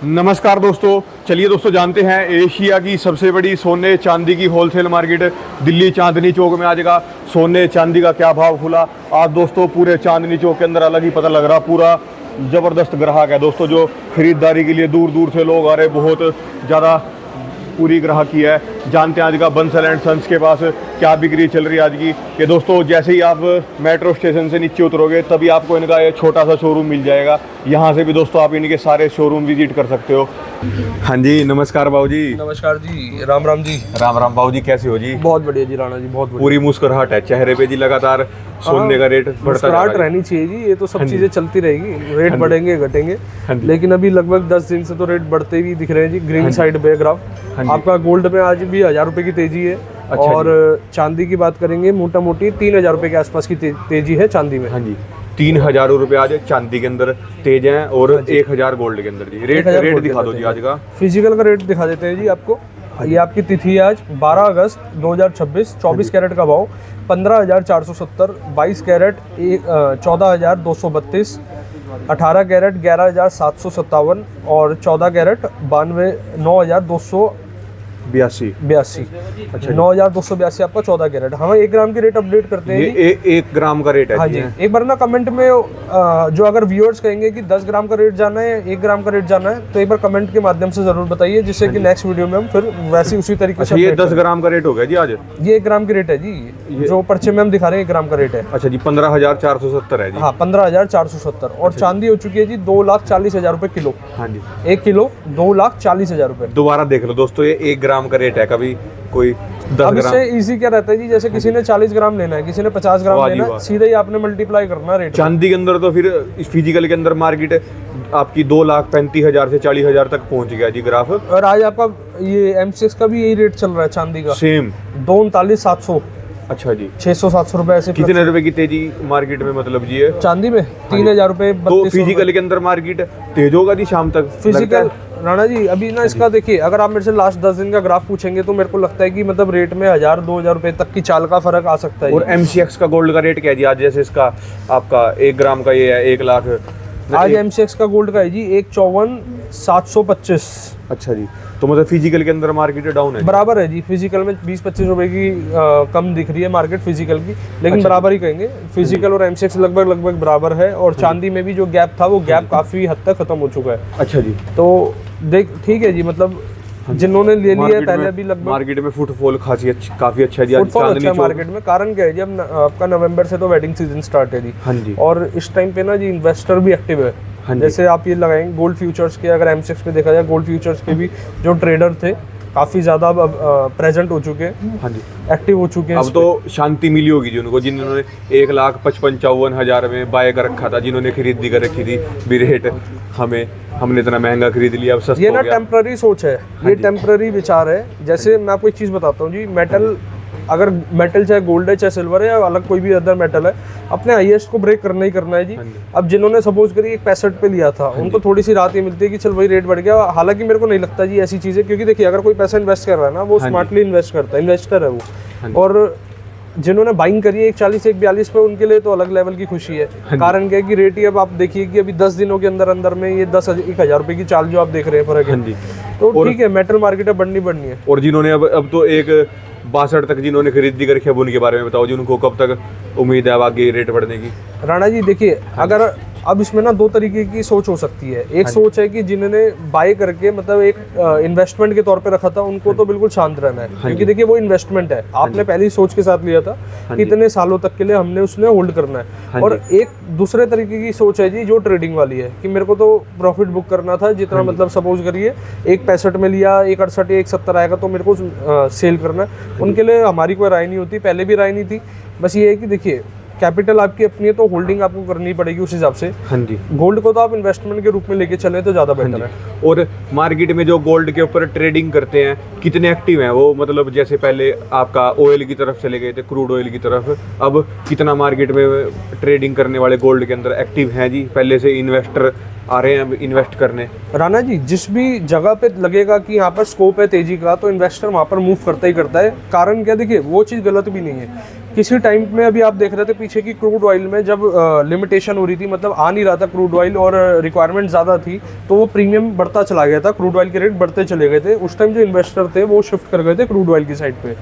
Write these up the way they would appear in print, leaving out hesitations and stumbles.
नमस्कार दोस्तों, चलिए दोस्तों जानते हैं एशिया की सबसे बड़ी सोने चांदी की होलसेल मार्केट दिल्ली चांदनी चौक में आज का सोने चांदी का क्या भाव खुला। आज दोस्तों पूरे चांदनी चौक के अंदर अलग ही पता लग रहा, पूरा ज़बरदस्त ग्राहक है दोस्तों। जो खरीदारी के लिए दूर दूर से लोग आ रहे, बहुत ज़्यादा पूरी ग्राहकी है। जानते हैं आज का बंसल एंड सन्स के पास क्या बिक्री चल रही है आज की। कि दोस्तों जैसे ही आप मेट्रो स्टेशन से नीचे उतरोगे तभी आपको इनका ये छोटा सा शोरूम मिल जाएगा। यहाँ से भी दोस्तों आप इनके सारे शोरूम विजिट कर सकते हो। हाँ जी, नमस्कार बाबू जी। नमस्कार जी, राम राम जी। राम राम बाबू जी, कैसे हो जी? बहुत बढ़िया जी राणा जी, बहुत बढ़िया। पूरी मुस्कुराहट है चेहरे पे जी, लगातार सोने का रेट बढ़ता मुस्कुराहट रहनी चाहिए जी, ये तो सब चीजें चलती रहेगी। रेट बढ़ेंगे घटेंगे, लेकिन अभी लगभग 10 दिन से तो रेट बढ़ते ही दिख रहे हैं जी। ग्रीन साइड पे ग्राफ आपका गोल्ड में आज भी 1000 रुपए की तेजी है। और चांदी की बात करेंगे, मोटा मोटी 3000 रुपए के आसपास की तेजी है चांदी में। हाँ जी, 3000 रुपए आज चांदी के अंदर तेज हैं और 1000 गोल्ड के अंदर जी। रेट दिखा दो जी आज का। फिजिकल का रेट दिखा देते हैं जी आपको। ये आपकी तिथि है आज 12 अगस्त 2026। 24 कैरेट का भाव 15,470, 22 कैरेट 14,232, 18 कैरेट 11,757 और 14 कैरेट 9,282। अच्छा, 9,282 आपका 14 कैरेट। हम 1 ग्राम की रेट अपडेट करते हैं। ये 1 ग्राम का रेट है। हाँ जी, एक बार ना कमेंट में जो अगर व्यूअर्स कहेंगे कि 10 ग्राम का रेट जाना है, 1 ग्राम का रेट जाना है, तो एक बार कमेंट के माध्यम से जरूर बताइए, जिससे कि नेक्स्ट वीडियो में हम फिर वैसे उसी तरीके से। ये 10 ग्राम का रेट हो गया जी आज। ये 1 ग्राम की रेट है जी, जो पर्चे में हम दिखा रहे हैं 1 ग्राम का रेट है। अच्छा जी, 15,470 है जी। हाँ, 15,470। और चांदी हो चुकी है जी 2,40,000 रुपए किलो। हाँ जी, 1 किलो 2,40,000 रुपए। दोबारा देख लो दोस्तों, ये 1 ग्राम का रेट है। कभी कोई 10 अब ग्राम। इससे इजी क्या रहता है जी, जैसे किसी ने 40 ग्राम लेना है, किसी ने 50 ग्राम लेना है, सीधे ही आपने मल्टीप्लाई करना रेट। चांदी के अंदर तो फिर इस फिजिकल के अंदर मार्केट आपकी 2,35,000 से 40,000 तक पहुंच गया जी ग्राफ। और आज आपका ये M6 का भी यही रेट चल रहा है चांदी का, सेम 2,39,700। अच्छा जी, 600-700 रुपए ऐसे। कितने रुपए की तेजी मार्केट में मतलब जी है चांदी में? 3,000 रुपए। तो फिजिकल के अंदर मार्केट तेज होगा जी शाम तक फिजिकल राणा जी। अभी ना इसका देखिए, अगर आप मेरे से लास्ट 10 दिन का ग्राफ पूछेंगे तो मेरे को लगता है कि मतलब रेट में 1000-2000 रुपए तक की चाल का फर्क आ सकता है। और MCX का गोल्ड का रेट क्या है जी आज? जैसे इसका आपका 1 ग्राम का ये है 1 लाख। आज MCX का गोल्ड का है जी 1,54,725। अच्छा जी, तो मतलब फिजिकल के अंदर मार्केट डाउन है? बराबर है जी, फिजिकल में 20-25 रुपए की कम दिख रही है मार्केट फिजिकल की, लेकिन बराबर ही कहेंगे। फिजिकल और MCX लगभग बराबर है। और चांदी में भी जो गैप था वो गैप काफी हद तक खत्म हो चुका है। अच्छा जी, तो देख ठीक है जी, मतलब जिन्होंने ले लिया है पहले भी लगभग। मार्केट में फुटफॉल काफी अच्छा है जी फुटफॉल अच्छा है मार्केट में। कारण क्या है जी, अब आपका नवंबर से तो वेडिंग सीजन स्टार्ट है जी। हाँ जी, और इस टाइम पे ना जी इन्वेस्टर भी एक्टिव है। जैसे आप ये लगाएंगे गोल्ड फ्यूचर्स के, अगर M6 पे देखा जाए गोल्ड फ्यूचर्स के भी जो ट्रेडर थे काफी ज्यादा प्रेजेंट हो चुके हैं। हाँ जी, एक्टिव हो चुके हैं। अब तो शांति मिली होगी जी उनको, जिन्होंने 1,55,54,000 में बाय कर रखा था, जिन्होंने खरीदी कर रखी थी भी रेट हमने इतना महंगा खरीद लिया, अब सस्ता ये हो ना गया। टेम्पररी सोच है, ये टेम्पररी विचार है। जैसे मैं आपको एक चीज बताता हूँ जी, मेटल अगर मेटल चाहे गोल्ड है चाहे सिल्वर है या अलग कोई भी अदर मेटल है, अपने हाईएस्ट को ब्रेक करना ही करना है जी। अब जिन्होंने सपोज करिए 65 पे लिया था, उनको थोड़ी सी राहत ये मिलती है कि चल भाई रेट बढ़ गया। हालांकि मेरे को नहीं लगता जी ऐसी चीजें, क्योंकि देखिए अगर कोई पैसा इन्वेस्ट कर रहा है ना, वो स्मार्टली इन्वेस्ट करता है, इन्वेस्टर है वो। और जिन्होंने बाइंग करी है 140-142 पे, उनके लिए तो अलग लेवल की खुशी है। कारण क्या है कि रेट ही अब आप देखिए कि अभी 10 दिनों के अंदर में ये 1,000 रुपए की चाल जो आप देख रहे हैं फर्क है। तो ठीक है, मेटल मार्केट है, बढ़नी है। और जिन्होंने अब तो 1,62 तक जिन्होंने खरीदी कर रखी है, उनके बारे में बताओ जी, उनको कब तक उम्मीद है आगे रेट बढ़ने की? राणा जी देखिए, अगर अब इसमें ना 2 तरीके की सोच हो सकती है। एक सोच है कि जिन्होंने बाय करके मतलब एक इन्वेस्टमेंट के तौर पे रखा था, उनको तो बिल्कुल शांत रहना है, क्योंकि देखिए वो इन्वेस्टमेंट है। आपने पहली सोच के साथ लिया था कि इतने सालों तक के लिए हमने उसने होल्ड करना है। और एक दूसरे तरीके की सोच है जी जो ट्रेडिंग वाली है, कि मेरे को तो प्रॉफिट बुक करना था जितना, मतलब सपोज करिए 1,65 में लिया, 1,68 या 1,70 आएगा तो मेरे को सेल करना है। उनके लिए हमारी कोई राय नहीं होती, पहले भी राय नहीं थी। बस ये है कि देखिए कैपिटल आपकी अपनी है तो होल्डिंग आपको करनी पड़ेगी उस हिसाब से। हाँ जी, गोल्ड को तो आप इन्वेस्टमेंट के रूप में लेके चले तो ज़्यादा बेटर है। और मार्केट में जो गोल्ड के ऊपर ट्रेडिंग करते हैं कितने एक्टिव हैं वो? मतलब जैसे पहले आपका ऑयल की तरफ चले गए थे, क्रूड ऑयल की तरफ, अब कितना मार्केट में ट्रेडिंग करने वाले गोल्ड के अंदर एक्टिव हैं जी? पहले से इन्वेस्टर आ रहे हैं इन्वेस्ट करने? राणा जी, जिस भी जगह पे लगेगा कि यहाँ पर स्कोप है तेजी का, तो इन्वेस्टर वहाँ पर मूव करता ही करता है। कारण क्या, देखिए वो चीज़ गलत भी नहीं है। किसी टाइम में अभी आप देख रहे थे पीछे की क्रूड ऑयल में जब लिमिटेशन हो रही थी, मतलब आ नहीं रहा था क्रूड ऑयल और रिक्वायरमेंट ज़्यादा थी, तो वो प्रीमियम बढ़ता चला गया था, क्रूड ऑयल के रेट बढ़ते चले गए थे। उस टाइम जो इन्वेस्टर थे वो शिफ्ट कर गए थे क्रूड ऑयल की साइड पे।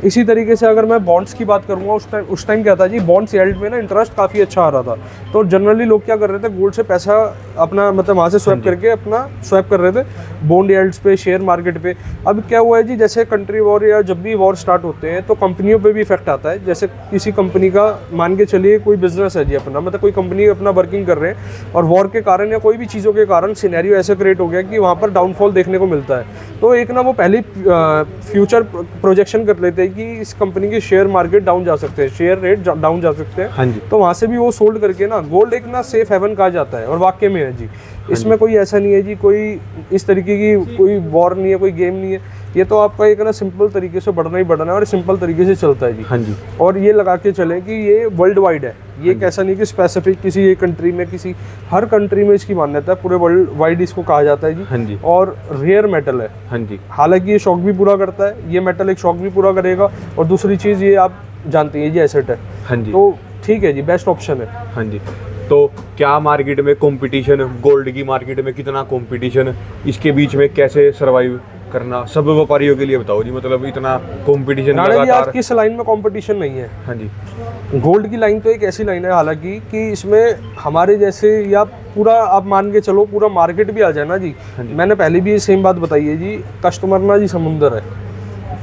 इसी तरीके से अगर मैं बॉन्ड्स की बात करूँगा, उस टाइम क्या था जी, बॉन्ड्स यील्ड में ना इंटरेस्ट काफ़ी अच्छा आ रहा था, तो जनरली लोग क्या कर रहे थे, गोल्ड से पैसा अपना मतलब वहाँ से स्वैप करके अपना स्वैप कर रहे थे बॉन्ड यील्ड्स पे, शेयर मार्केट पे। अब क्या हुआ है जी, जैसे कंट्री वॉर या जब भी वॉर स्टार्ट होते हैं तो कंपनियों पे भी इफेक्ट आता है। जैसे किसी कंपनी का मान के चलिए कोई बिजनेस है जी अपना, मतलब कोई कंपनी अपना वर्किंग कर रहे हैं और वॉर के कारण या कोई भी चीज़ों के कारण सिनेरियो ऐसे क्रिएट हो गया कि वहाँ पर डाउनफॉल देखने को मिलता है, तो एक ना वो पहले फ्यूचर प्रोजेक्शन कर लेते हैं कि इस कंपनी के शेयर मार्केट डाउन जा सकते हैं, शेयर रेट डाउन जा सकते हैं। हाँ जी। तो वहाँ से भी वो सोल्ड करके ना गोल्ड एक ना सेफ हेवन कहा जाता है, और वाकई में है जी। इसमें कोई ऐसा नहीं है जी, कोई इस तरीके की कोई वॉर नहीं है, कोई गेम नहीं है, ये तो आपका एक ना सिंपल तरीके से बढ़ना ही बढ़ना है और सिंपल तरीके से चलता है जी। हाँ जी। और ये लगा के चले कि ये वर्ल्ड वाइड है, ये एक ऐसा नहीं कि स्पेसिफिक किसी एक कंट्री में, किसी हर कंट्री में इसकी मान्यता है, पूरे वर्ल्ड वाइड इसको कहा जाता है जी। हाँ जी। और रेयर मेटल है। हाँ जी। हालांकि ये शॉक भी पूरा करता है, ये मेटल एक शॉक भी पूरा करेगा, और दूसरी चीज़ ये आप जानते हैं ये एसेट है। हाँ जी। तो ठीक है जी, बेस्ट ऑप्शन है। हाँ जी। तो क्या मार्केट में कंपटीशन, गोल्ड की मार्केट में कितना कंपटीशन, इसके बीच में कैसे सरवाइव करना, सब व्यापारियों के लिए बताओ जी, मतलब इतना कंपटीशन राणा जी, आज की इस लाइन में कंपटीशन नहीं है। हाँ जी। गोल्ड की लाइन तो एक ऐसी लाइन है हालांकि कि इसमें हमारे जैसे या पूरा आप मान के चलो पूरा मार्केट भी आ जाए ना जी। मैंने पहले भी ये सेम बात बताई है जी, कस्टमर ना जी समुंदर है,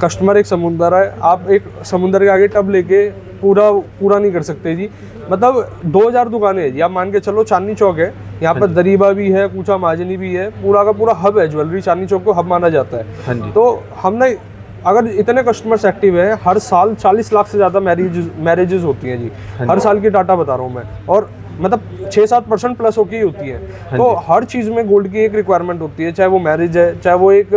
कस्टमर एक समुंदर है। आप एक समुंदर के आगे टब लेके पूरा नहीं कर सकते जी। मतलब 2000 दुकानें हैं जी, आप मान के चलो चांदनी चौक है, यहाँ पर दरीबा भी है, कूचा माजनी भी है, पूरा का पूरा हब है, ज्वेलरी चांदनी चौक को हब माना जाता है। हाँ जी। तो हमने अगर इतने कस्टमर्स एक्टिव है, हर साल 40 लाख से ज़्यादा मैरिजेज होती हैं जी, हर साल की डाटा बता रहा हूँ मैं, और मतलब 6-7% प्लस होके ही होती है। तो हर चीज़ में गोल्ड की एक रिक्वायरमेंट होती है, चाहे वो मैरिज है, चाहे वो एक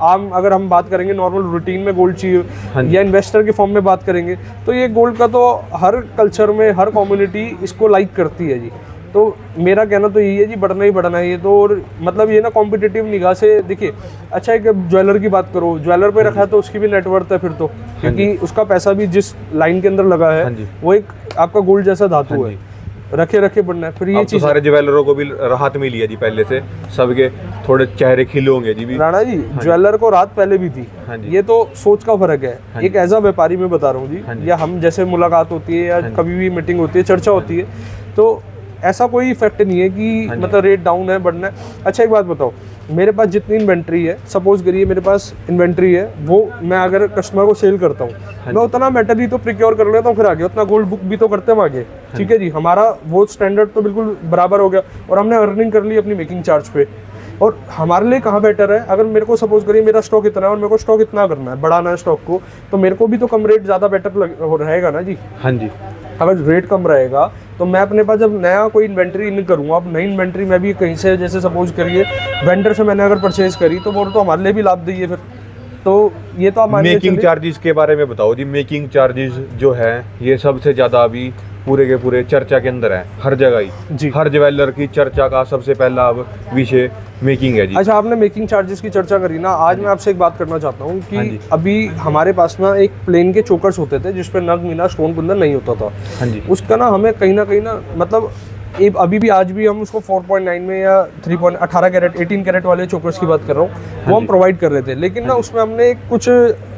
आम अगर हम बात करेंगे नॉर्मल रूटीन में गोल्ड चाहिए, या इन्वेस्टर के फॉर्म में बात करेंगे तो ये गोल्ड का तो हर कल्चर में हर कम्युनिटी इसको लाइक करती है जी। तो मेरा कहना तो यही है जी, बढ़ना ही बढ़ना है ये तो। और मतलब ये ना कॉम्पिटिटिव निगाह से देखिए, अच्छा एक ज्वेलर की बात करो, ज्वेलर पे रखा है तो उसकी भी नेटवर्थ है फिर तो, क्योंकि उसका पैसा भी जिस लाइन के अंदर लगा है वो एक आपका गोल्ड जैसा धातु है, रखे रखे बढ़ना है। फिर ये चीज सारे ज्वेलरों को भी राहत मिली है जी, पहले से सबके थोड़े चेहरे खिले होंगे जी भी। राणा जी, ज्वेलर को राहत पहले भी थी, ये तो सोच का फर्क है। एक एज अ व्यापारी में बता रहा हूँ जी, या हम जैसे मुलाकात होती है या कभी भी मीटिंग होती है, चर्चा होती है, तो ऐसा कोई इफेक्ट नहीं है कि मतलब रेट डाउन है बढ़ना है। अच्छा एक बात बताओ, मेरे पास जितनी इन्वेंट्री है, सपोज करिए मेरे पास इन्वेंट्री है, वो मैं अगर कस्टमर को सेल करता हूँ, मैं उतना मेटल ही तो प्रिक्योर कर लेता हूँ, फिर आगे उतना गोल्ड बुक भी तो करते हैं आगे, ठीक है जी। हमारा वो स्टैंडर्ड तो बिल्कुल बराबर हो गया, और हमने अर्निंग कर ली अपनी मेकिंग चार्ज पे। और हमारे लिए कहाँ बेटर है, अगर मेरे को सपोज करिए मेरा स्टॉक इतना है और मेरे को स्टॉक इतना करना है, बढ़ाना है स्टॉक को, तो मेरे को भी तो कम रेट ज़्यादा बेटर रहेगा ना जी। हाँ जी। अगर रेट कम रहेगा तो मैं अपने पास जब नया कोई इन्वेंट्री इन करूँगा, अब नई इन्वेंट्री मैं भी कहीं से, जैसे सपोज करिए वेंडर से मैंने अगर परचेज करी, तो वो तो हमारे लिए भी लाभदायी है फिर। तो ये तो आप मेकिंग चार्जेस के बारे में बताओ जी। मेकिंग चार्जेस जो है ये सबसे ज़्यादा अभी पूरे के पूरे चर्चा के अंदर है, हर जगह ही जी। हर ज्वेलर की चर्चा का सबसे पहला अब विषय मेकिंग है जी। अच्छा, आपने मेकिंग चार्जेस की चर्चा करी ना, आज मैं आपसे एक बात करना चाहता हूँ कि अभी हमारे पास ना एक प्लेन के चोकर्स होते थे जिस पे नग मीना स्टोन कुंदन नहीं होता था। हाँ जी। उसका ना हमें कहीं ना मतलब अभी भी आज भी हम उसको 4.9 में या 3.18 कैरेट 18 कैरेट वाले चोकर्स की बात कर रहा हूँ, वो हम प्रोवाइड कर रहे थे। लेकिन ना उसमें हमने कुछ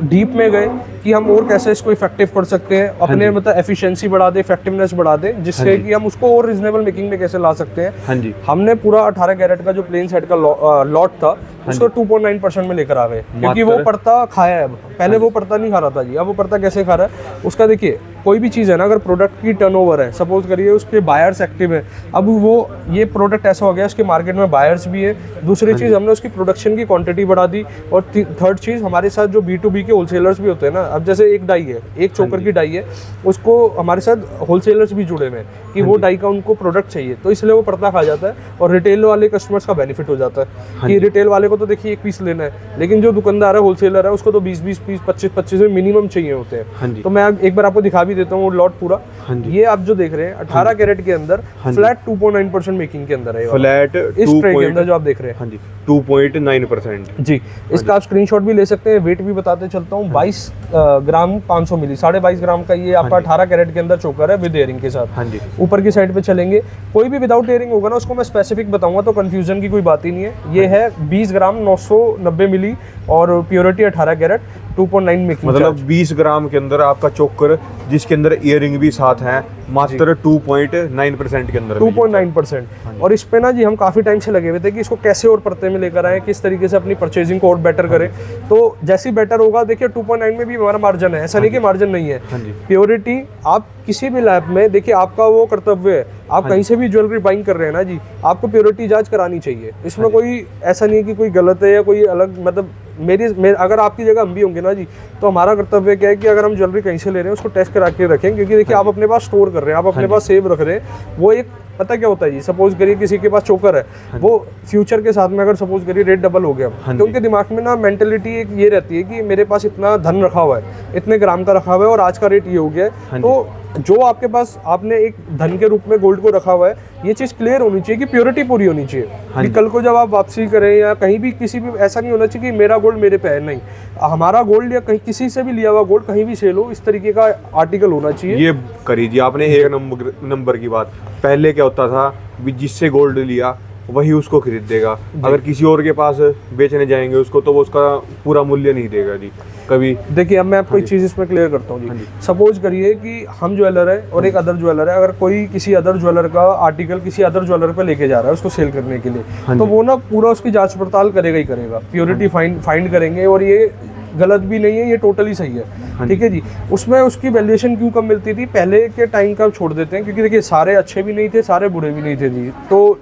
डीप में गए कि हम और कैसे इसको इफेक्टिव कर सकते हैं, अपने मतलब एफिशिएंसी बढ़ा दे, इफेक्टिवनेस बढ़ा दे, जिससे कि हम उसको और रीजनेबल मेकिंग में कैसे ला सकते हैं। हाँ जी। हमने पूरा 18 कैरेट का जो प्लेन सेट का लॉट था उसको 2.9% में लेकर आ गए, क्योंकि वो पड़ता खाया है। पहले वो पड़ता नहीं खा रहा था जी, अब वो पड़ता कैसे खा रहा है उसका देखिए। कोई भी चीज़ है ना, अगर प्रोडक्ट की टर्नओवर है, सपोज करिए उसके बायर्स एक्टिव है, अब वो ये प्रोडक्ट ऐसा हो गया उसके मार्केट में बायर्स भी है। दूसरी चीज़, हमने उसकी प्रोडक्शन की क्वांटिटी बढ़ा दी। और थर्ड चीज़, हमारे साथ जो B2B के होलसेलर्स भी होते हैं ना, अब जैसे एक डाई है, एक चोकर की डाई है, उसको हमारे साथ होलसेलर्स भी जुड़े हुए हैं। कि वो डाई का उनको प्रोडक्ट चाहिए, तो इसलिए वो पर्दा खा जाता है और रिटेल वाले कस्टमर्स का बेनिफिट हो जाता है कि रिटेल वाले को तो देखिए 1 पीस लेना है, लेकिन जो दुकानदार है, होलसेलर है, उसको तो 20-20 पीस, 25-25 में मिनिमम चाहिए होते हैं। तो मैं एक बार आपको दिखा भी देता हूँ वो लॉट पूरा। ये आप जो देख रहे हैं 18 कैरेट के अंदर फ्लैट 2.9% मेकिंग के अंदर है, फ्लैट इस ट्रे के अंदर जो आप देख रहे हैं 2.9% जी। इसका आप स्क्रीनशॉट भी ले सकते हैं। वेट भी बताते चलता हूँ, 22 ग्राम 500 मिली, 22.5 ग्राम का ये आपका 18 कैरेट के अंदर चोकर है विद एयरिंग के साथ। ऊपर की साइड पे चलेंगे, कोई भी विदाउट एयरिंग होगा ना उसको मैं स्पेसिफिक बताऊंगा, तो कंफ्यूजन की कोई बात ही नहीं है। ये है 20 ग्राम 990 मिली और प्योरिटी 18 कैरेट 2.9 मेकिंग, मतलब 20 ग्राम के अंदर आपका चोकर जिसके अंदर इयरिंग भी साथ है, मात्र 2.9% के अंदर 2.9%। और इस पे ना जी हम काफ़ी टाइम से लगे हुए थे कि इसको कैसे और परते में लेकर आए, किस तरीके से अपनी परचेजिंग को और बेटर करें। तो जैसे बेटर होगा, देखिए 2.9 में भी हमारा मार्जिन है, ऐसा नहीं कि मार्जिन नहीं है। प्योरिटी आप किसी भी लैब में देखिए, आपका वो कर्तव्य है, आप कहीं से भी ज्वेलरी बाइंग कर रहे हैं ना जी, आपको प्योरिटी जांच करानी चाहिए। इसमें कोई ऐसा नहीं है कि कोई गलत है या कोई अलग, मतलब अगर आपकी जगह हम भी होंगे ना जी, तो हमारा कर्तव्य क्या है कि अगर हम ज्वेलरी कहीं से ले रहे हैं उसको टेस्ट करा के रखें, क्योंकि देखिए आप अपने पास स्टोर कर रहे हैं, आप अपने पास सेव रख रहे हैं। वो एक पता क्या होता है जी, सपोज करिए किसी के पास चोकर है, वो फ्यूचर के साथ में अगर सपोज करिए रेट डबल हो गया, तो उनके दिमाग में ना मेंटेलिटी एक ये रहती है कि मेरे पास इतना धन रखा हुआ है, इतने ग्राम का रखा हुआ है और आज का रेट ये हो गया है। तो जो आपके पास आपने एक धन के रूप में गोल्ड को रखा हुआ है, ये चीज़ क्लियर होनी चाहिए कि प्योरिटी पूरी होनी चाहिए कि कल को जब आप वापसी करें या कहीं भी किसी भी, ऐसा नहीं होना चाहिए कि मेरा गोल्ड मेरे पे है। नहीं, हमारा गोल्ड या कहीं किसी से भी लिया हुआ गोल्ड कहीं भी सेल हो, इस तरीके का आर्टिकल होना चाहिए। ये करीजिए आपने एक नंबर की बात। पहले क्या होता था, जिससे गोल्ड लिया वही उसको खरीदेगा, अगर किसी और के पास बेचने जाएंगे उसको, तो वो उसका पूरा मूल्य नहीं देगा जी कभी। देखिए अब मैं आपको एक चीज़ इसमें क्लियर करता हूँ जी। सपोज करिए कि हम ज्वेलर है और एक अदर ज्वेलर है, अगर कोई किसी अदर ज्वेलर का आर्टिकल किसी अदर ज्वेलर पे लेके जा रहा है उसको सेल करने के लिए, तो वो ना पूरा उसकी जांच पड़ताल करेगा ही करेगा, प्योरिटी फाइंड करेंगे, और ये गलत भी नहीं है, ये टोटली सही है, ठीक है जी। उसमें उसकी वैल्यूएशन क्यों कम मिलती थी, पहले के टाइम का छोड़ देते हैं, क्योंकि देखिए सारे अच्छे भी नहीं थे, सारे बुरे भी नहीं थे जी। तो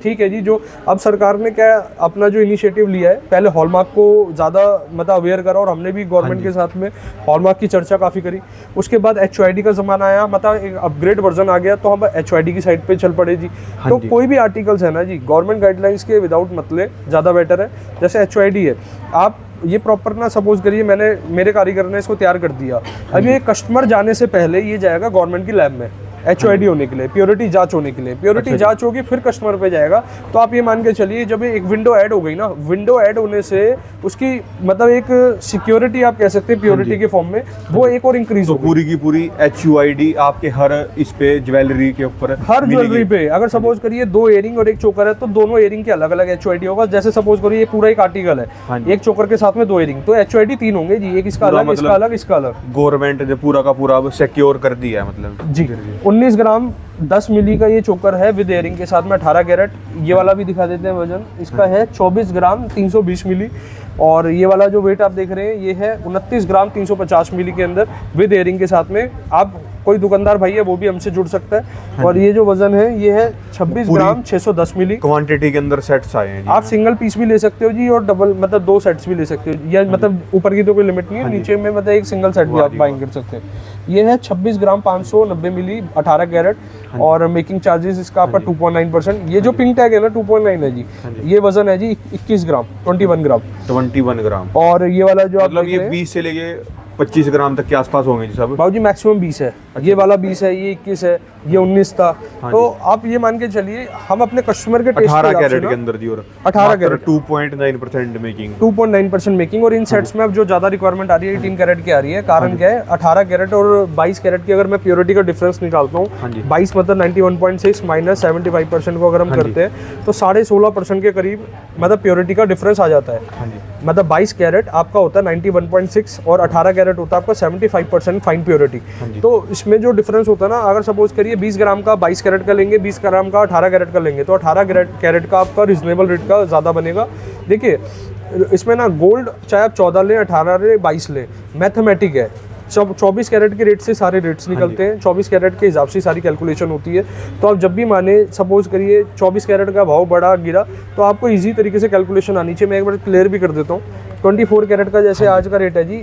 ठीक है जी, जो अब सरकार ने क्या अपना जो इनिशिएटिव लिया है, पहले हॉलमार्क को ज़्यादा मतलब अवेयर करा, और हमने भी गवर्नमेंट के साथ में हॉलमार्क की चर्चा काफ़ी करी। उसके बाद HOID का ज़माना आया, मतलब एक अपग्रेड वर्जन आ गया, तो हम HOID की साइड पे चल पड़े जी। तो कोई भी आर्टिकल्स है ना जी, गवर्नमेंट गाइडलाइंस के विदाउट मतलब ज़्यादा बेटर है। जैसे HOID है, आप ये प्रॉपर ना सपोज करिए मैंने मेरे कारीगर ने इसको तैयार कर दिया, अब ये कस्टमर जाने से पहले ये जाएगा गवर्नमेंट की लैब में HOID होने के लिए, प्योरिटी जांच होने के लिए। प्योरिटी जांच होगी फिर कस्टमर पे जाएगा। तो आप ये मान के चलिए, जब एक विंडो ऐड हो गई ना, विंडो ऐड होने से उसकी मतलब एक सिक्योरिटी आप कह सकते हैं प्योरिटी के फॉर्म में, वो एक और इंक्रीज हो गई। पूरी की पूरी HOID आपके हर इस पे ज्वेलरी के ऊपर, हर ज्वेलरी पे अगर सपोज करिए 2 एयरिंग और 1 चोकर है, तो दोनों एयरिंग के अलग अलग HOID होगा। जैसे सपोज करिए पूरा एक आर्टिकल है, एक चोकर के साथ में 2 एयरिंग, तो HOID 3 होंगे जी, एक इसका अलग, इसका अलग, इसका अलग। गवर्नमेंट ने पूरा का पूरा सिक्योर कर दिया है मतलब जी। 19 ग्राम 10 मिली का ये चोकर है विद एयरिंग के साथ में 18 कैरेट। ये वाला भी दिखा देते हैं, वजन इसका है 24 ग्राम 320 मिली, और ये वाला जो वेट आप देख रहे हैं ये है 29 ग्राम 350 मिली के अंदर विद एयरिंग के साथ में। आप कोई दुकानदार भाई है वो भी हमसे जुड़ सकता है। और ये जो वजन है ये है 26 ग्राम 610 मिली। क्वांटिटी के अंदर सेट्स आए हैं जी। आप सिंगल पीस भी ले सकते हो जी, और डबल मतलब 2 सेट्स भी ले सकते हो, या मतलब ऊपर की तो कोई लिमिट नहीं है, नीचे में मतलब एक सिंगल सेट भी आप बाइंग कर सकते हैं। ये है 26 ग्राम 590 मिली 18 कैरेट, और मेकिंग चार्जेस इसका आपका 2.9%। ये जो पिंक टैग है ना 2.9 है जी, ये वजन है जी 21 ग्राम 21 ग्राम। और ये वाला जो आप मतलब ये 20 से लेके 25 ग्राम तक के आसपास होंगे जी सब। बाबूजी मैक्सिमम 20 है, ये वाला 20 है, ये 21 है, ये 19 था। तो आप ये मान के चलिए हम अपने कस्टमर के टेस्ट 18 कैरेट के अंदर जी, और 18 कैरेट 2.9% मेकिंग, 2.9% मेकिंग। और इन सेट्स में अब जो ज्यादा रिक्वायरमेंट आ रही है 18 कैरेट की आ रही है। कारण क्या है, 18 कैरेट और 22 कैरेट की अगर मैं प्योरिटी का डिफरेंस निकालता हूँ, 22 मतलब 91.6 माइनस 75% को अगर हम करते हैं तो 16.5% के करीब मतलब प्योरिटी का डिफरेंस आ जाता है। मतलब 22 कैरेट आपका होता है 91.6 और 18 कैरेट होता है आपका 75% फाइन प्योरिटी। तो इसमें जो डिफरेंस होता है ना, अगर सपोज करिए 20 ग्राम का 22 कैरेट का लेंगे, 20 ग्राम का 18 कैरेट का लेंगे, तो 18 कैरेट का आपका रिजनेबल रेट का ज़्यादा बनेगा। देखिए इसमें ना गोल्ड चाहे आप 14 लें, 18 लें, 22 लें, मैथमेटिक है। 24 कैरेट के रेट से सारे रेट्स निकलते हैं, 24 कैरेट के हिसाब से सारी कैलकुलेशन होती है। तो आप जब भी माने सपोज करिए 24 कैरेट का भाव बढ़ा गिरा, तो आपको इजी तरीके से कैलकुलेशन आनी चाहिए। मैं एक बार क्लियर भी कर देता हूँ। 24 कैरेट का जैसे आज का रेट है जी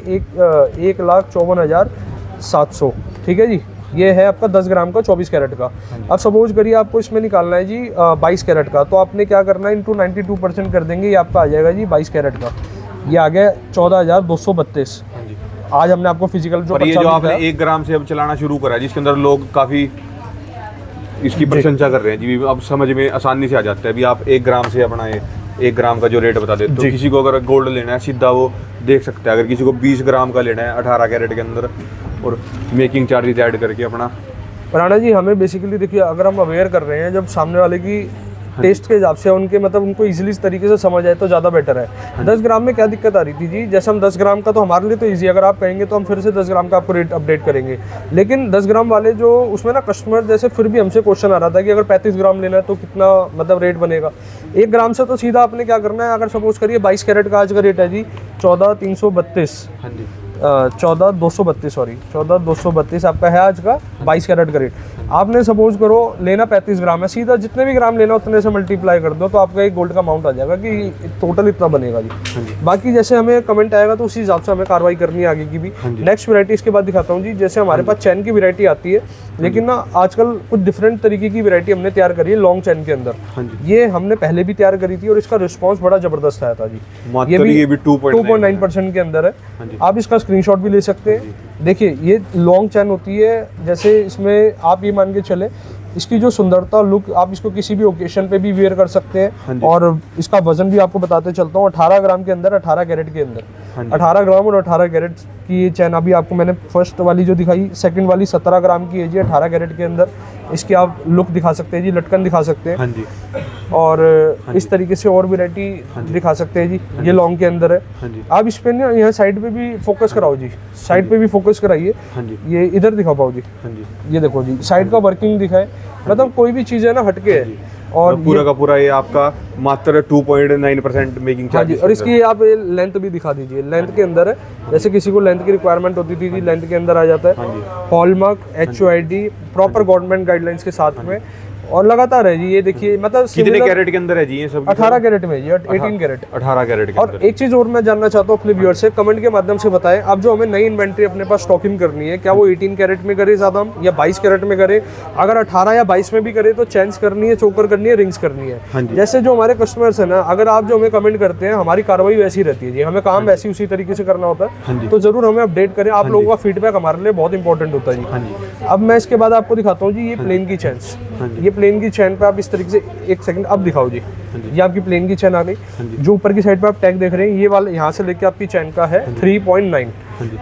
1,54,700, ठीक है जी। ये है आपका 10 ग्राम का 24 कैरेट का। अब सपोज करिए आपको इसमें निकालना है जी 22 कैरेट का, तो आपने क्या करना है, इंटू 92% कर देंगे, ये आपका आ जाएगा जी 22 कैरेट का। ये आ गया 14,232। आज हमने आपको फिजिकल जो और ये जो आपने 1 ग्राम से अब चलाना शुरू करा है, जिसके अंदर लोग काफ़ी इसकी प्रशंसा कर रहे हैं जी, अब समझ में आसानी से आ जाता है। अभी आप 1 ग्राम से अपना 1 ग्राम का जो रेट बता देते, तो किसी को अगर गोल्ड लेना है सीधा वो देख सकता है। अगर किसी को 20 ग्राम का लेना है 18 कैरेट के अंदर, और मेकिंग चार्जेस ऐड करके अपना। राणा जी हमें बेसिकली देखिए, अगर हम अवेयर कर रहे हैं, जब सामने वाले की टेस्ट के हिसाब से उनके मतलब उनको इजीली इस तरीके से समझ आए तो ज़्यादा बेटर है। 10 ग्राम में क्या दिक्कत आ रही थी जी, जैसे हम 10 ग्राम का तो हमारे लिए तो इजी, अगर आप कहेंगे तो हम फिर से 10 ग्राम का आपको रेट अपडेट करेंगे। लेकिन 10 ग्राम वाले जो उसमें ना कस्टमर जैसे फिर भी हमसे क्वेश्चन आ रहा था कि अगर 35 ग्राम लेना है तो कितना मतलब रेट बनेगा। 1 ग्राम से तो सीधा आपने क्या करना है, अगर सपोज करिए 22 कैरेट का आज का रेट है जी 14,332, हाँ जी 14,232 सॉरी 14,232 आपका है आज का 22 कैरेट का रेट। आपने सपोज करो लेना 35 ग्राम है, सीधा जितने भी ग्राम लेना उतने से मल्टीप्लाई कर दो तो आपका एक गोल्ड का अमाउंट आ जाएगा कि टोटल इतना बनेगा जी। बाकी जैसे हमें कमेंट आएगा तो उसी हिसाब से हमें कार्रवाई करनी है आगे की भी। नेक्स्ट वैरायटी इसके बाद दिखाता हूँ जी। जैसे हमारे पास चैन की वैरायटी आती है, लेकिन ना आजकल कुछ डिफरेंट तरीके की वैरायटी हमने तैयार करी है लॉन्ग चैन के अंदर। ये हमने पहले भी तैयार करी थी और इसका रिस्पॉन्स बड़ा जबरदस्त आया था जी। ये भी 2.9% के अंदर है। आप इसका स्क्रीनशॉट भी ले सकते हैं। देखिए ये लॉन्ग चैन होती है, जैसे इसमें आप ये मान के चले इसकी जो सुंदरता लुक, आप इसको किसी भी ओकेशन पे भी वेयर कर सकते हैं। और इसका वजन भी आपको बताते चलता हूँ, 18 ग्राम के अंदर, 18 कैरेट के अंदर, 18 ग्राम और 18 कैरेट की ये चैन। अभी आपको मैंने फर्स्ट वाली जो दिखाई, सेकंड वाली 17 ग्राम की है जी 18 कैरेट के अंदर। इसकी आप लुक दिखा सकते हैं जी, लटकन दिखा सकते हैं। हाँ जी। और इस तरीके से और वैरायटी दिखा सकते हैं जी। ये लॉन्ग के अंदर है। आप इस पे ना यहाँ साइड पे भी फोकस कराओ जी, साइड पे भी फोकस कराइए। ये इधर दिखा पाओ जी। ये देखो जी साइड का वर्किंग दिखाए, मतलब कोई भी चीज़ है ना हटके है। और पूरा का पूरा ये आपका मात्र 2.9% मेकिंग चार्ज। और इसकी आप लेंथ भी दिखा दीजिए, लेंथ के अंदर है। जैसे किसी को लेंथ की रिक्वायरमेंट होती थी जी, लेंथ के अंदर आ जाता है। Hallmark, HOID proper government guidelines के साथ में, और लगातार है जी। ये देखिए मतलब कितने कैरेट के अंदर है जी ये सब? 18 कैरेट में जी, 18 कैरेट, 18 कैरेट के और अंदर। एक चीज और मैं जानना चाहता हूँ अपने व्यूअर से, कमेंट के माध्यम से बताएं, अब जो हमें नई इन्वेंट्री अपने पास स्टॉकिंग करनी है, क्या वो 18 कैरेट में करे ज्यादा हम, या 22 कैरेट में करे? अगर 18 या 22 में भी करे तो चेंज करनी है, चोकर करनी है, रिंग्स करनी है। जैसे जो हमारे कस्टमर्स है ना, अगर आप जो हमें कमेंट करते हैं, हमारी कार्रवाई वैसी रहती है जी, हमें काम वैसी उसी तरीके से करना होता है। तो जरूर हमें अपडेट करें, आप लोगों का फीडबैक हमारे लिए बहुत इंपॉर्टेंट होता है जी। अब मैं इसके बाद आपको दिखाता हूँ जी, ये प्लेन की चैन्स। ये प्लेन की चैन पे आप इस तरीके से, एक सेकंड अब दिखाओ जी। ये आपकी प्लेन की चैन आ गई। जो ऊपर की साइड पे आप टैग देख रहे हैं, ये वाला यहाँ से लेके आपकी चैन का है 3.9,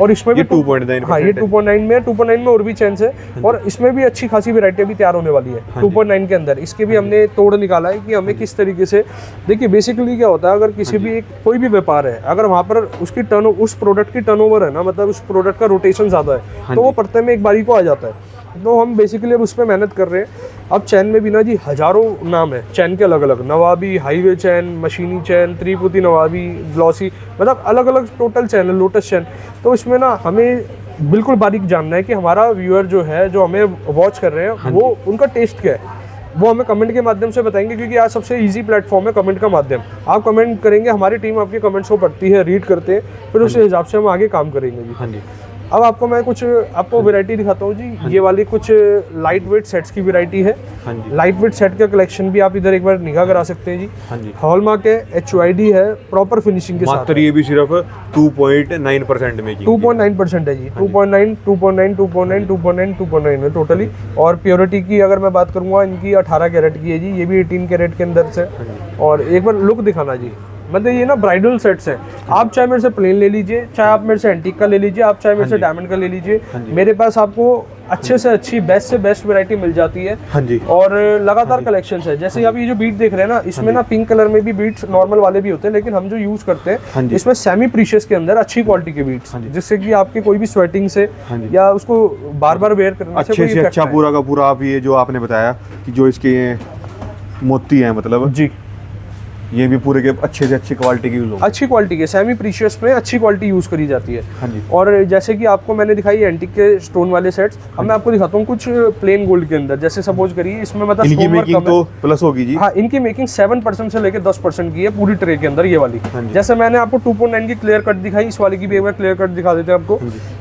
और इसमें भी 2.9। हाँ, ये 2.9 में है। 2.9 में और भी चैन्स है, और इसमें भी अच्छी खासी वैरायटी भी तैयार होने वाली है 2.9 के अंदर। इसके भी हमने तोड़ निकाला है कि हमें किस तरीके से, देखिए बेसिकली क्या होता है, अगर किसी भी कोई भी व्यापार है, अगर वहाँ पर उसकी उस प्रोडक्ट की टर्नओवर है ना, मतलब उस प्रोडक्ट का रोटेशन ज़्यादा है, तो वो पड़ते में एक बारी को आ जाता है। तो हम बेसिकली अब उस पर मेहनत कर रहे हैं। अब चैन में भी ना जी हज़ारों नाम है चैन के, अलग अलग, नवाबी, हाईवे चैन, मशीनी चैन, त्रिपुटी नवाबी, ग्लॉसी, मतलब अलग अलग टोटल चैन है, लोटस चैन। तो इसमें ना हमें बिल्कुल बारीक जानना है कि हमारा व्यूअर जो है, जो हमें वॉच कर रहे हैं, वो उनका टेस्ट क्या है, वो हमें कमेंट के माध्यम से बताएंगे, क्योंकि आज सबसे इजी प्लेटफॉर्म है कमेंट का माध्यम। आप कमेंट करेंगे, हमारी टीम आपके कमेंट्स को पढ़ती है, रीड करते हैं, फिर उस हिसाब से हम आगे काम करेंगे जी। अब आपको मैं कुछ आपको वैरायटी दिखाता हूँ जी। ये वाली कुछ लाइट वेट सेट्स की वैरायटी है। लाइट वेट सेट का कलेक्शन भी आप इधर एक बार निगाह करा सकते हैं जी। हॉलमार्क है, HOID है, प्रॉपर फिनिशिंग के साथ। ये भी सिर्फ 2.9% में 2.9% है जी। 2.9, 2.9, 2.9, 2.9, 2.9 है टोटली। और प्योरिटी की अगर मैं बात करूँगा, इनकी 18 कैरेट की है जी। ये भी 18 कैरेट के अंदर से। और एक बार लुक दिखाना जी, मतलब ये ना ब्राइडल सेट्स हैं। आप चाहे मेरे से प्लेन ले लीजिए, चाहे आप मेरे से एंटीक का ले लीजिए, आप चाहे मेरे से डायमंड का ले लीजिए, मेरे पास आपको अच्छे से अच्छी, बेस्ट से बेस्ट वैरायटी मिल जाती है। और लगातार कलेक्शंस है। जैसे आप ये जो बीट देख रहे हैं ना, इसमें ना पिंक कलर में भी बीट्स नॉर्मल वाले भी होते हैं, लेकिन हम जो यूज करते हैं इसमें सेमी प्रीशियस के अंदर अच्छी क्वालिटी के बीट्स, जिससे कि आपके कोई भी स्वेटिंग से या उसको बार बार वेयर करने से अच्छे से अच्छा पूरा का पूरा, आप ये जो आपने बताया कि जो इसके मोती हैं, मतलब जी, ये भी पूरे के अच्छे से अच्छी क्वालिटी की यूज होगी। अच्छी क्वालिटी के सेमी प्रीशियस में अच्छी क्वालिटी यूज करी जाती है। और जैसे कि आपको मैंने दिखाई एंटीक के स्टोन वाले सेट्स, अब मैं आपको दिखाता हूँ कुछ प्लेन गोल्ड के अंदर। जैसे सपोज करिए इसमें मतलब इनकी मेकिंग तो प्लस होगी जी। हाँ, इनकी मेकिंग 7% से लेकर 10% की है पूरी ट्रे के अंदर, ये वाली। जैसे मैंने आपको 2.9 की क्लियर कट दिखाई, इस वाली की भी एक बार क्लियर कट दिखा देते हैं आपको।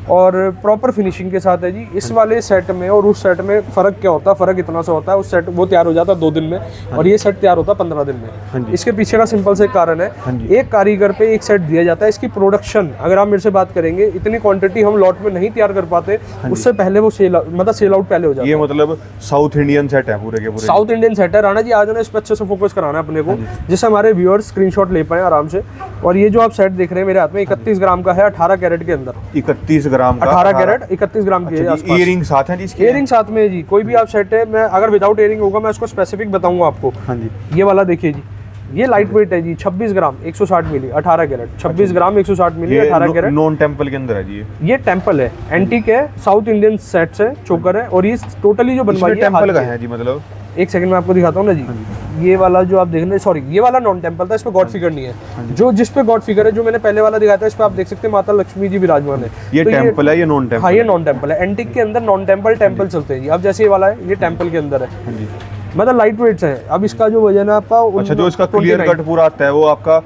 और प्रॉपर फिनिशिंग के साथ है जी। इस वाले सेट में और उस सेट में फ़र्क क्या होता है? फ़र्क इतना सा होता है, उस सेट वो तैयार हो जाता है 2 दिन में और ये सेट तैयार होता है 15 दिन में। इसके पीछे का सिंपल से कारण है, एक कारीगर पे एक सेट दिया जाता है। इसकी प्रोडक्शन अगर आप मेरे से बात करेंगे, इतनी क्वांटिटी हम लॉट में नहीं तैयार कर पाते, उससे पहले वो सेल आउट पहले हो जाता है। ये मतलब साउथ इंडियन सेट है पूरे के पूरे? साउथ इंडियन सेट है राणा जी। आज ना इस पर अच्छे से फोकस कराना है अपने को, जिससे हमारे व्यूअर्स स्क्रीनशॉट ले पाए आराम से। और ये जो आप सेट देख रहे हैं मेरे हाथ में 31 ग्राम का है, 18 कैरेट के अंदर। 31 ग्राम का 18 कैरेट 31 ग्राम की है। इयरिंग साथ है जी इसके? इयरिंग साथ में है जी। कोई भी आप सेट है, मैं अगर विदाउट इयरिंग होगा मैं उसको स्पेसिफिक बताऊंगा आपको। हाँ जी। ये वाला देखिए जी, ये लाइट वेट है जी, 26 ग्राम 160 मिली 18 कैरेट। 26 ग्राम 160 मिली 18 कैरेट। नॉन टेम्पल के अंदर है जी? ये टेम्पल है, एंटीक है, साउथ इंडियन सेट्स है, चोकर है। और ये टोटली जो बनवाई है टेम्पल का है जी? मतलब एक सेकंड में आपको दिखाता हूँ ना जी। ये वाला जो आप देख रहे हैं, सॉरी ये वाला नॉन टेम्पल था, इस पे गॉड फिगर नहीं है। जो जिस पे गॉड फिगर है, जो मैंने पहले वाला दिखाया था, इस पे आप देख सकते हैं माता लक्ष्मी जी विराजमान है। ये टेम्पल है, ये नॉन टेम्पल? हाँ, ये नॉन टेम्पल है। एंटीक के अंदर नॉन टेम्पल चलते हैं जी। अब जैसे ये वाला है, ये टेम्पल के अंदर है, मतलब लाइट वेट्स है। अब इसका जो वजन है आपका, अच्छा, जो इसका क्लियर कट पूरा आता है वो आपका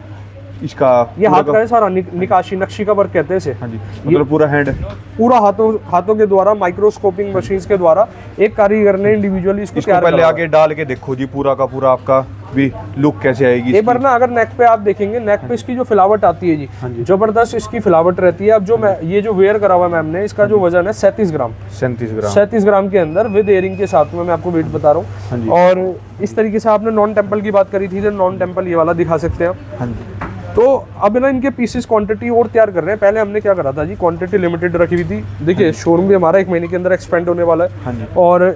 इसका ये हाथ का है सारा, निकाशी नक्शी का वर्क कहते हैं इसे। हाँ जी, मतलब पूरा हैंड, पूरा हाथों के द्वारा माइक्रोस्कोपिंग मशीन्स के द्वारा एक कारीगर ने इंडिविजुअली इसको तैयार पहले आगे डाल के देखो जी पूरा का पूरा आपका भी लुक कैसे आएगी। एक बार ना अगर नेक पे आप देखेंगे, नेक पे इसकी जो फिलावट आती है जी, जबरदस्त इसकी फिलावट रहती है। अब जो ये जो वेयर करा हुआ है मैम ने, इसका जो वजन है 37 ग्राम 37 ग्राम के अंदर विद एयरिंग के साथ में। मैं आपको वेट बता रहा हूँ। और इस तरीके से आपने नॉन टेम्पल की बात करी थी, तो नॉन टेम्पल ये वाला दिखा सकते हैं आप। तो अब ना इनके पीसेस क्वांटिटी और तैयार कर रहे हैं। पहले हमने क्या करा था जी, क्वांटिटी लिमिटेड रखी हुई थी। देखिए शोरूम भी हमारा 1 महीने के अंदर एक्सपेंड होने वाला है और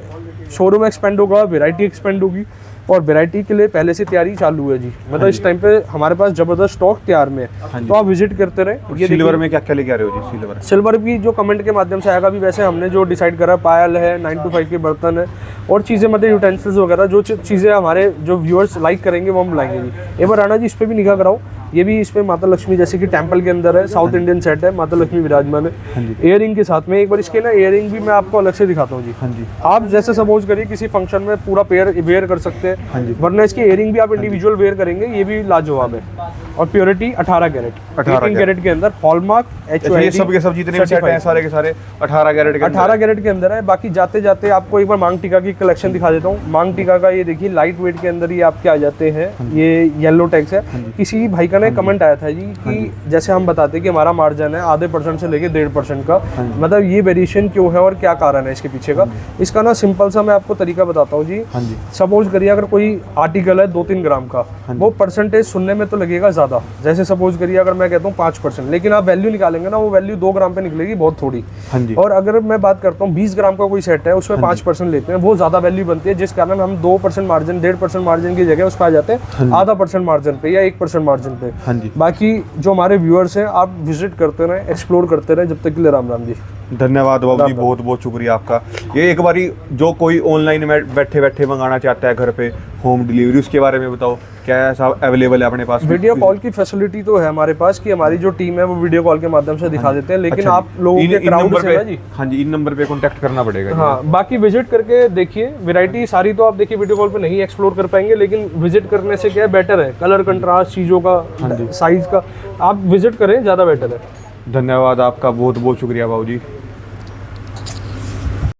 शोरूम एक्सपेंड होगा, वैरायटी एक्सपेंड होगी और वैरायटी के लिए पहले से तैयारी चालू है जी। मतलब इस टाइम पे हमारे पास जबरदस्त स्टॉक तैयार में है, तो आप विजिट करते रहे। ये सिल्वर में क्या क्या लेके आ रहे हो जी? सिल्वर भी जो कमेंट के माध्यम से आएगा भी, वैसे हमने जो डिसाइड करा, पायल है, 925 के बर्तन है और चीज़ें, मतलब यूटेंसिल्स वगैरह जो चीज़ें हमारे जो व्यूअर्स लाइक करेंगे वो हम लाएंगे जी। एक बार राणा जी इस पर भी निगाह कराओ। ये भी इस पे माता लक्ष्मी जैसे कि टेम्पल के अंदर है, साउथ इंडियन सेट है, माता लक्ष्मी विराजमान है इयरिंग के साथ में। एक बार इसके ना इयरिंग भी मैं आपको अलग से दिखाता हूँ जी। आप जैसे सपोज करिए किसी फंक्शन में पूरा पेयर वेयर कर सकते हैं, वरना इसकी इयरिंग भी आप इंडिविजुअल वेयर करेंगे, ये भी लाजवाब है। और प्योरिटी 18 कैरेट 18 कैरेट के अंदर, हॉलमार्क HOID सब के सब जितने सेट हैं सारे के सारे 18 कैरेट के अंदर है। बाकी जाते जाते आपको एक बार मांग टीका की कलेक्शन दिखा देता हूँ। मांग टीका का ये देखिए लाइट वेट के अंदर ये आपके आ जाते हैं, ये येलो टैक्स है। किसी भाई का ना कमेंट आया था जी कि जैसे हम बताते हैं कि हमारा मार्जिन है आधे % से लेके 1.5% का, मतलब ये वेरिएशन क्यों है और क्या कारण है इसके पीछे का। इसका ना सिंपल सा मैं आपको तरीका बताता हूँ जी। सपोज करिए अगर कोई आर्टिकल है 2-3 ग्राम का, वो परसेंटेज सुनने में तो लगेगा ज्यादा। जैसे सपोज करिए अगर मैं कहता हूँ 5%, लेकिन आप वैल्यू निकालेंगे ना, वो वैल्यू 2 ग्राम पे निकलेगी, बहुत थोड़ी। और अगर मैं बात करता हूँ 20 ग्राम का कोई सेट है, उसमें 5% लेते हैं, वो ज्यादा वैल्यू बनती है, जिस कारण हम 2% मार्जिन 1.5% मार्जिन की जगह उसको आ जाते हैं आधा % मार्जिन पे या 1% मार्जिन पे। बाकी जो हमारे व्यूअर्स हैं, आप विजिट करते रहे, एक्सप्लोर करते रहे। जब तक के लिए राम राम जी। धन्यवाद बाबू जी, बहुत बहुत शुक्रिया आपका। ये एक बारी जो कोई ऑनलाइन में बैठे बैठे मंगाना चाहता है घर पे होम डिलीवरी, उसके बारे में बताओ, क्या ऐसा अवेलेबल है अपने पास? वीडियो कॉल की फैसिलिटी तो है हमारे पास कि हमारी जो टीम है वो वीडियो कॉल के माध्यम से दिखा देते हैं, लेकिन आप लोगों के क्राउड से है जी। हाँ जी, इन नंबर पे कांटेक्ट करना पड़ेगा। हाँ, बाकी विजिट करके देखिए, वैरायटी सारी तो आप देखिए वीडियो कॉल पे नहीं एक्सप्लोर कर पाएंगे, लेकिन विजिट करने से क्या बेटर है, कलर कंट्रास्ट चीज़ों का, साइज का, आप विजिट करें ज़्यादा बेटर है। धन्यवाद आपका, बहुत बहुत शुक्रिया बाबू जी।